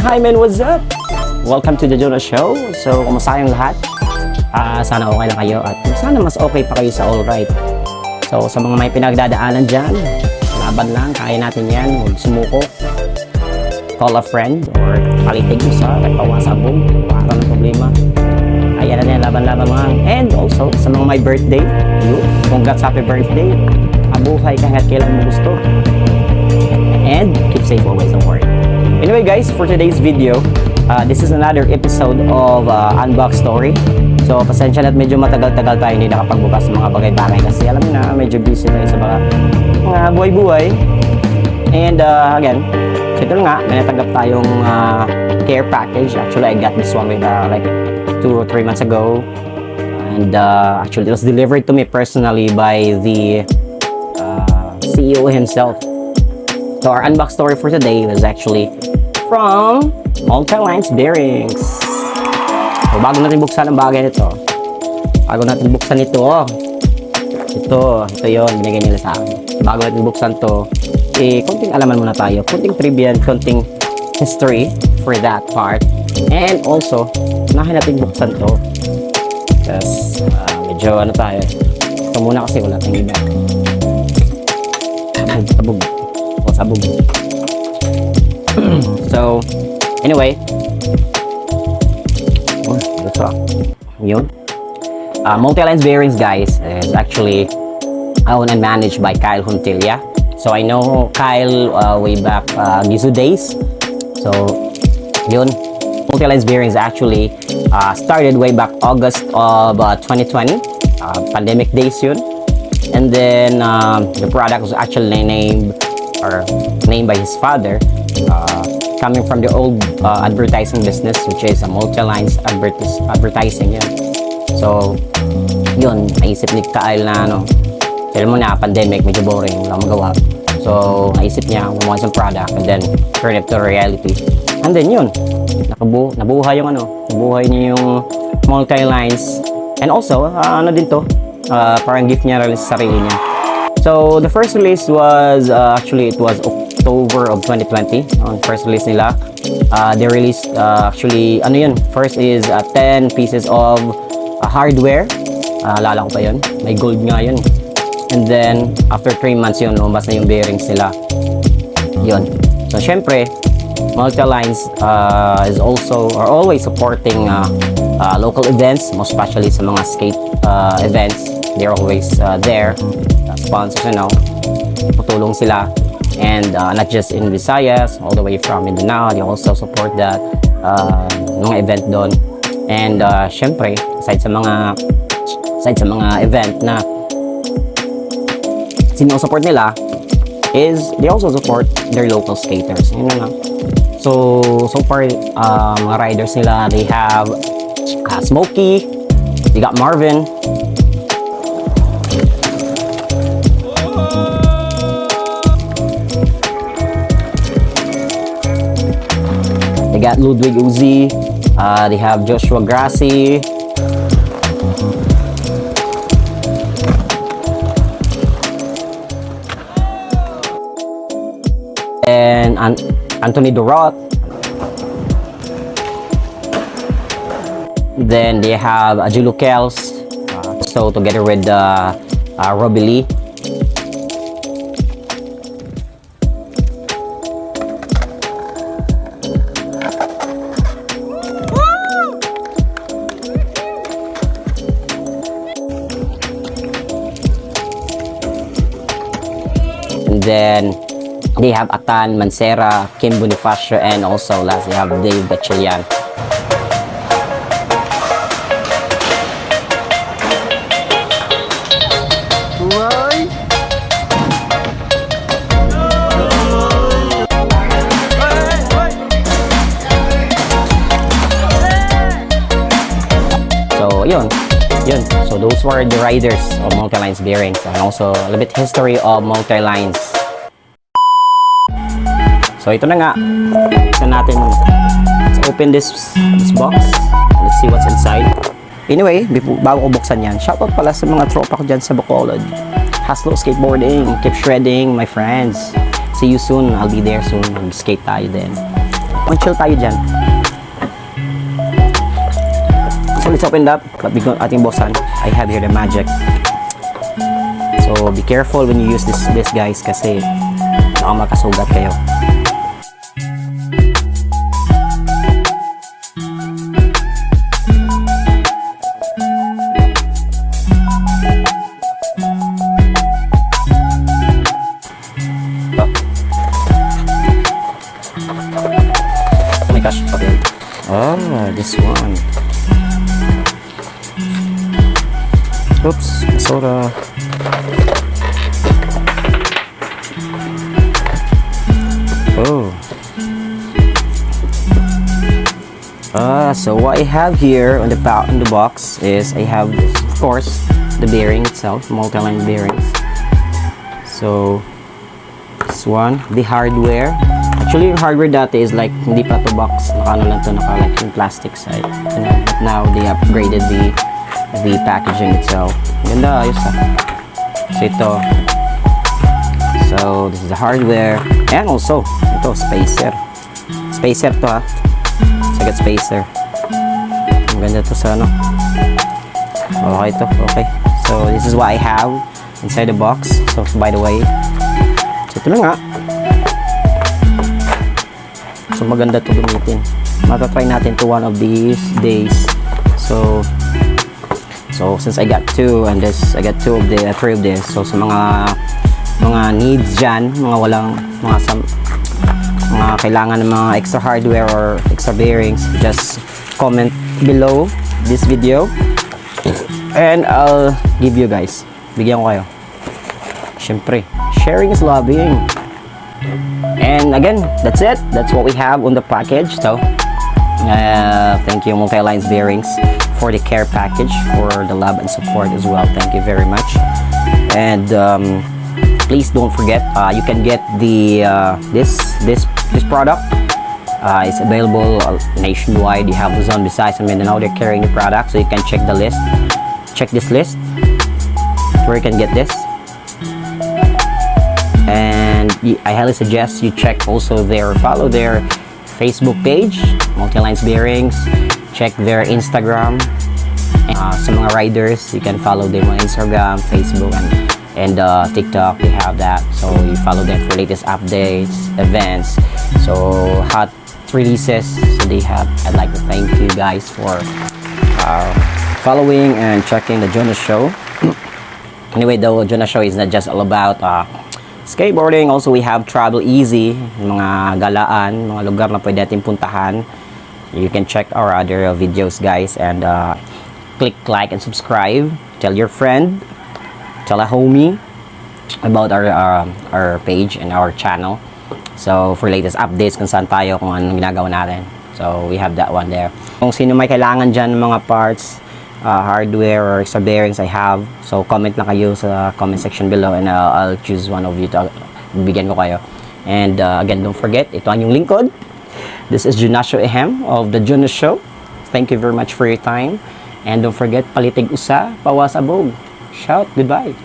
Hi man, what's up? Welcome to the Jonah Show. So, kumusta kayong lahat? Sana okay lang kayo at sana mas okay pa kayo sa alright. So, sa mga may pinagdadaanan dyan, laban lang, kaya natin yan. Huwag sumuko. Call a friend or palitig mo sa pawasabog. Para ng problema. Kaya na yan, laban-laban mga. And also, sa mga may birthday, congrats, happy birthday. Mabuhay ka hanggat kailan mo gusto. And keep safe always, don't worry. Anyway guys, for today's video, this is another episode of Unbox Story. So, pasensya na at medyo matagal-tagal tayo hindi nakapagbukas ng mga bagay-bagay kasi alam mo na, medyo busy tayo sa mga buhay-buhay. And again, so ito nga, may natanggap tayong care package. Actually, I got this one with like 2 or 3 months ago. And actually, it was delivered to me personally by the CEO himself. So, our unbox story for today was actually from Multilines bearings. So, bago natin buksan ang bagay nito. Bago natin buksan ito, ito yun, binigay nila sa akin. Bago natin buksan to, konting alaman muna tayo. Konting trivia, konting history for that part. And also, unahin natin buksan to. Tapos, medyo ano tayo. Ito muna kasi wala tayong iba. Sabog. So, anyway, yun. Multilines bearings, guys, is actually owned and managed by Kyle Huntilla. So I know Kyle way back Gizu days. So, yun. Multilines bearings actually started way back August of 2020. Pandemic days yun. And then the product was actually named by his father, coming from the old advertising business, which is a Multilines advertising yun. So, yun, naisip ni Kyle na alam mo na, pandemic, medyo boring, wala magawa. So, naisip niya, gumawa isang product and then turn it to reality. And then yun, nabuhay niya yung Multilines. And also, din to, parang gift niya rin sa sarili niya. So, the first release was, actually, it was October of 2020. On first release nila. They released, actually, first is 10 pieces of hardware. Alala ko pa yun. May gold nga yun. And then, after 3 months yun, lumabas na yung bearings nila. Yun. So, syempre, Multilines is also, or always supporting local events, most especially sa mga skate events. They're always there. Sponsors, tutulong sila. And not just in Visayas, all the way from Mindanao, they also support that mga event doon. And syempre, aside sa mga event na sinusupport nila, is they also support their local skaters. Yun na nga. So far, mga riders nila, they have Smokey, they got Marvin, they got Ludwig Uzi, they have Joshua Grassi, and Anthony Dorot. Then they have Ajilu Kels, so together with Robbie Lee. And then they have Atan Mancera, Kim Bonifacio, and also last they have Dave Gatchalian. So yun. So those were the riders of Multilines bearings, and also a little bit history of Multilines. So ito na nga. Let's open this box. Let's see what's inside. Anyway, bago ko buksan yan, shoutout pala sa mga tropa ko dyan sa Bacolod. Haslo Skateboarding, keep shredding, my friends. See you soon, I'll be there soon. Mag-skate tayo din. On chill tayo dyan. So let's open it up. But bigyan ating buksan. I have here the magic. So be careful when you use this guys kasi baka makasugat kayo. Oh my gosh, okay. Oh, this one. Oops, soda. Oh. So what I have here on the box is I have, of course, the bearing itself, multi-line bearings. So this one, the hardware. Actually, yung hardware dati is like hindi pa to box, naka lang to, naka like yung plastic side. But now they upgraded the packaging itself. Ganda, ayos ha. So ito. So this is the hardware, and also ito spacer. Spacer to ha. Sagat spacer. Ang ganda to sa ano. Okay to, okay. So this is what I have inside the box. So by the way, so ito lang nga. So maganda to gamitin. Matatry natin to one of these days. So since I got two and this, I got three of this. So sa mga needs dyan, mga kailangan ng mga extra hardware or extra bearings, just comment below this video and I'll give you guys. Bigyan ko kayo. Syempre, sharing is loving. And again, that's it. That's what we have on the package. So thank you Multilines Bearings for the care package, for the love and support as well. Thank you very much. And please don't forget, you can get the this product. It's available nationwide. You have Luzon, Visayas, and Mindanao. They're carrying the product, so you can check the list. Check this list where you can get this. And I highly suggest you check also follow their Facebook page, Multilines Bearings. Check their Instagram. Sa mga riders, you can follow them on Instagram, Facebook, and TikTok. They have that, so you follow them for latest updates, events, so hot releases. So they have. I'd like to thank you guys for following and checking the Jonas Show. Anyway, the Jonas Show is not just all about skateboarding. Also, we have Travel Easy, mga galaan, mga lugar na pwede natin puntahan. You can check our other videos, guys, and click like and subscribe. Tell your friend, tell a homie about our page and our channel. So for latest updates kung saan tayo, kung anong ginagawa natin. So we have that one there. Kung sino may kailangan dyan ng mga parts, hardware or extra bearings, I have. So comment lang kayo sa comment section below and I'll choose one of you to bigyan ko kayo. And again, don't forget, ito ang yung lingkod. This is Junasio Ehem of the Jonas Show. Thank you very much for your time. And don't forget, palitig usa, pawas abog. Shout, goodbye.